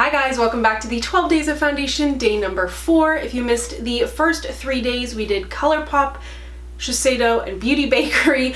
Hi guys, welcome back to the 12 days of foundation, day number 4. If you missed the first 3 days, we did ColourPop, Shiseido, and Beauty Bakery.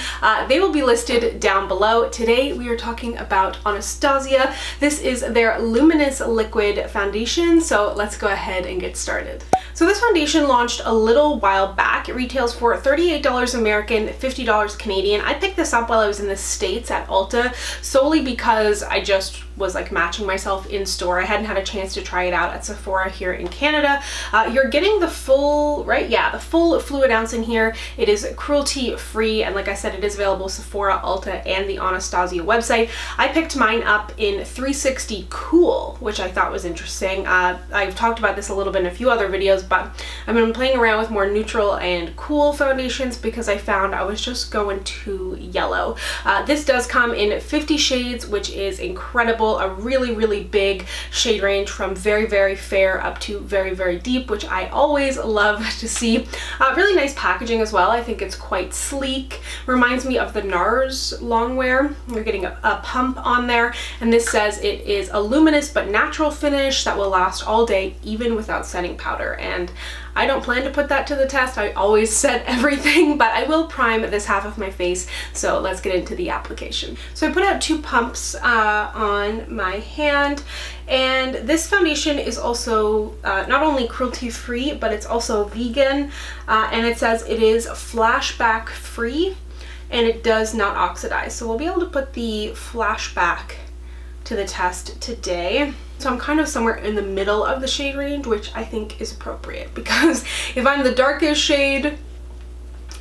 They will be listed down below. Today we are talking about Anastasia. This is their Luminous liquid foundation, so let's go ahead and get started. So this foundation launched a little while back. It retails for $38 American, $50 Canadian. I picked this up while I was in the States at Ulta solely because I just was like matching myself in store. I hadn't had a chance to try it out at Sephora here in Canada. You're getting the full, right? Yeah, the full fluid ounce in here. It is cruelty free, and like I said, it is available Sephora, Ulta, and the Anastasia website. I picked mine up in 360 Cool, which I thought was interesting. I've talked about this a little bit in a few other videos, but I've been playing around with more neutral and cool foundations because I found I was just going too yellow. This does come in 50 shades, which is incredible. A really big shade range from very fair up to very deep, which I always love to see. Really nice packaging as well. I think it's quite sleek. Reminds me of the NARS Longwear. You're getting a pump on there, and this says it is a luminous but natural finish that will last all day even without setting powder, and I don't plan to put that to the test. I always set everything, but I will prime this half of my face, so let's get into the application. So I put out 2 pumps on my hand, and this foundation is also not only cruelty free, but it's also vegan, and it says it is flashback free and it does not oxidize. So we'll be able to put the flashback to the test today. So I'm kind of somewhere in the middle of the shade range, which I think is appropriate, because if I'm the darkest shade,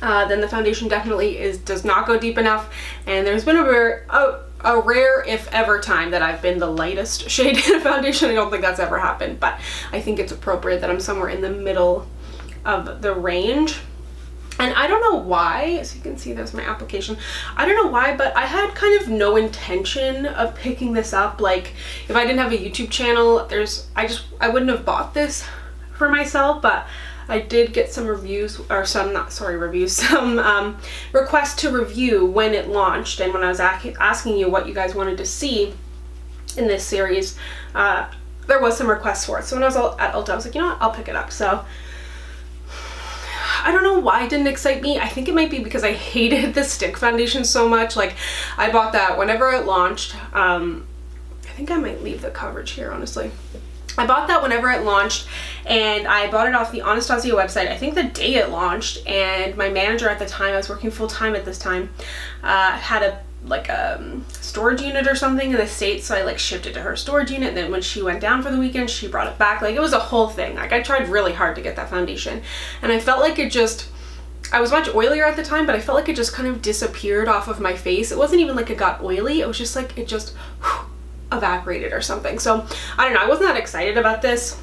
then the foundation definitely does not go deep enough, and there's been a rare, if ever, time that I've been the lightest shade in a foundation. I don't think that's ever happened, but I think it's appropriate that I'm somewhere in the middle of the range. And I don't know why, as you can see, there's my application. I don't know why, but I had kind of no intention of picking this up. Like, if I didn't have a YouTube channel, I wouldn't have bought this for myself, but I did get some reviews, or some requests to review when it launched, and when I was asking you what you guys wanted to see in this series, there was some requests for it. So when I was at Ulta, I was like, you know what, I'll pick it up. So I don't know why it didn't excite me. I think it might be because I hated the stick foundation so much. Like, I bought that whenever it launched. I think I might leave the coverage here, honestly. I bought that whenever it launched, and I bought it off the Anastasia website, I think the day it launched, and my manager at the time, I was working full-time at this time, had a storage unit or something in the States, so I like shipped it to her storage unit, and then when she went down for the weekend, she brought it back. Like, it was a whole thing. Like, I tried really hard to get that foundation, and I felt like I was much oilier at the time, but I felt like it just kind of disappeared off of my face. It wasn't even like it got oily, it was just like it just evaporated or something. So I don't know, I wasn't that excited about this.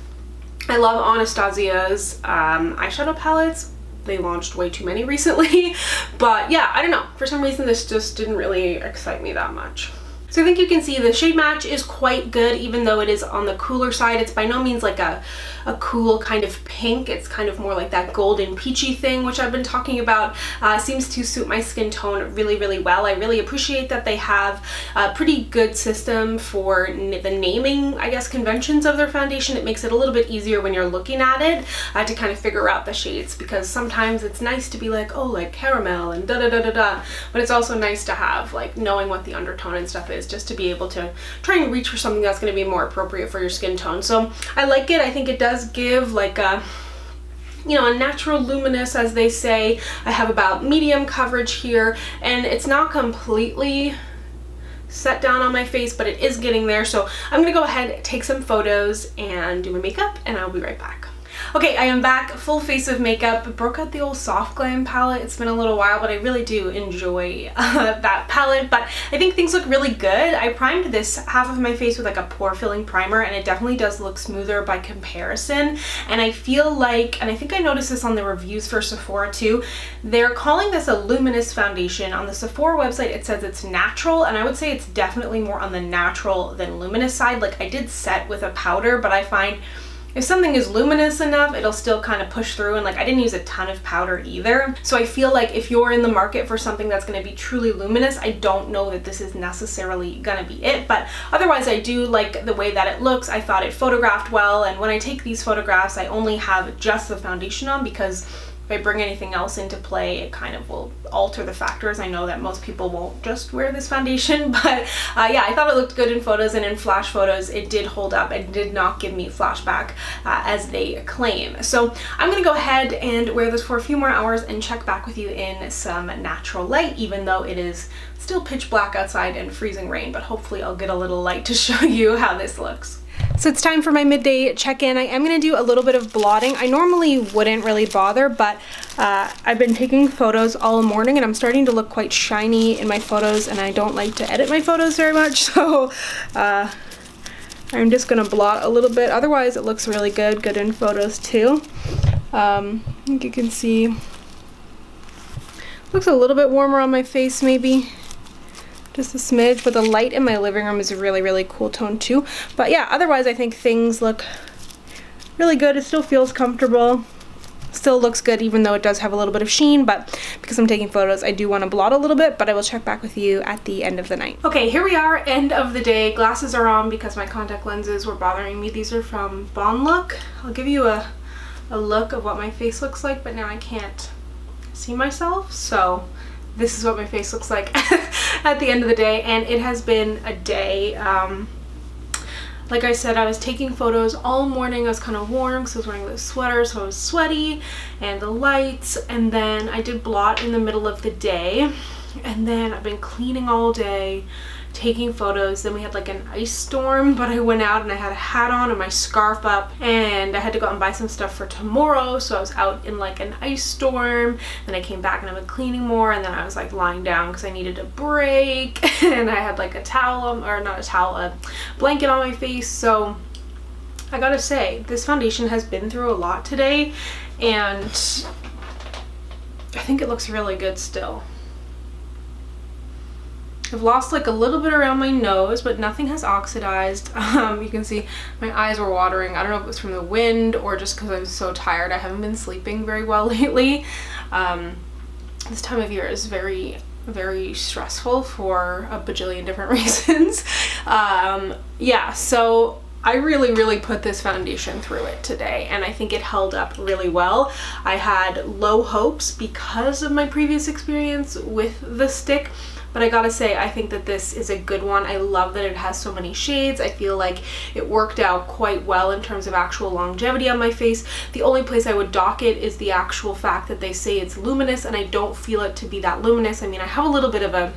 I love Anastasia's eyeshadow palettes. They launched way too many recently, but yeah, I don't know, for some reason this just didn't really excite me that much. So I think you can see the shade match is quite good, even though it is on the cooler side. It's by no means like a cool kind of pink. It's kind of more like that golden peachy thing, which I've been talking about. Seems to suit my skin tone really well. I really appreciate that they have a pretty good system for the naming, I guess, conventions of their foundation. It makes it a little bit easier when you're looking at it to kind of figure out the shades, because sometimes it's nice to be like, oh, like caramel and da-da-da-da-da, but it's also nice to have, like, knowing what the undertone and stuff is, just to be able to try and reach for something that's going to be more appropriate for your skin tone. So I like it. I think it does give like a, you know, a natural luminous, as they say. I have about medium coverage here, and it's not completely set down on my face, but it is getting there. So I'm gonna go ahead, take some photos, and do my makeup, and I'll be right back. Okay, I am back, full face of makeup. Broke out the old Soft Glam palette. It's been a little while, but I really do enjoy that palette. But I think things look really good. I primed this half of my face with like a pore filling primer, and it definitely does look smoother by comparison. And I feel like, and I think I noticed this on the reviews for Sephora too, they're calling this a luminous foundation. On the Sephora website, it says it's natural, and I would say it's definitely more on the natural than luminous side. Like, I did set with a powder, but I find if something is luminous enough, it'll still kind of push through, and like I didn't use a ton of powder either. So I feel like if you're in the market for something that's going to be truly luminous, I don't know that this is necessarily going to be it, but otherwise I do like the way that it looks. I thought it photographed well, and when I take these photographs, I only have just the foundation on, because if I bring anything else into play, it kind of will alter the factors. I know that most people won't just wear this foundation, but yeah, I thought it looked good in photos, and in flash photos it did hold up and did not give me flashback as they claim. So I'm gonna go ahead and wear this for a few more hours and check back with you in some natural light, even though it is still pitch black outside and freezing rain, but hopefully I'll get a little light to show you how this looks. So it's time for my midday check-in. I am going to do a little bit of blotting. I normally wouldn't really bother, but I've been taking photos all morning and I'm starting to look quite shiny in my photos, and I don't like to edit my photos very much, so I'm just going to blot a little bit. Otherwise it looks really good in photos too. I think you can see, looks a little bit warmer on my face maybe. Just a smidge, but the light in my living room is a really cool tone too. But yeah, otherwise I think things look really good. It still feels comfortable, still looks good even though it does have a little bit of sheen, but because I'm taking photos I do want to blot a little bit, but I will check back with you at the end of the night. Okay, here we are, end of the day. Glasses are on because my contact lenses were bothering me. These are from Bon Look. I'll give you a look of what my face looks like, but now I can't see myself, so this is what my face looks like at the end of the day, and it has been a day. Like I said, I was taking photos all morning. I was kind of warm because I was wearing this sweater, so I was sweaty, and the lights, and then I did blot in the middle of the day, and then I've been cleaning all day, taking photos. Then we had like an ice storm, but I went out and I had a hat on and my scarf up, and I had to go out and buy some stuff for tomorrow, so I was out in like an ice storm. Then I came back and I've been cleaning more, and then I was like lying down because I needed a break, and I had like a towel, or not a towel, a blanket on my face. So I gotta say, this foundation has been through a lot today, and I think it looks really good still. I've lost like a little bit around my nose, but nothing has oxidized. You can see my eyes were watering. I don't know if it was from the wind or just because I was so tired. I haven't been sleeping very well lately. This time of year is very stressful for a bajillion different reasons. Yeah, so I really put this foundation through it today, and I think it held up really well. I had low hopes because of my previous experience with the stick, but I gotta say, I think that this is a good one. I love that it has so many shades. I feel like it worked out quite well in terms of actual longevity on my face. The only place I would dock it is the actual fact that they say it's luminous, and I don't feel it to be that luminous. I mean, I have a little bit of a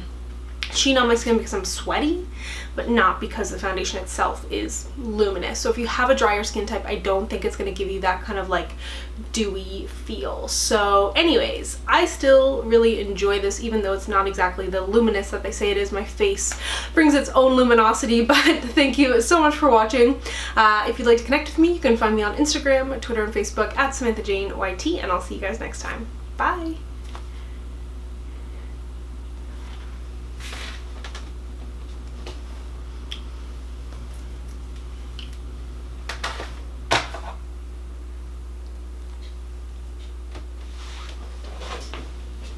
sheen on my skin because I'm sweaty, but not because the foundation itself is luminous. So if you have a drier skin type, I don't think it's going to give you that kind of like dewy feel. So anyways, I still really enjoy this, even though it's not exactly the luminous that they say it is. My face brings its own luminosity. But thank you so much for watching. If you'd like to connect with me, you can find me on Instagram, Twitter, and Facebook at SamanthaJaneYT, and I'll see you guys next time. Bye!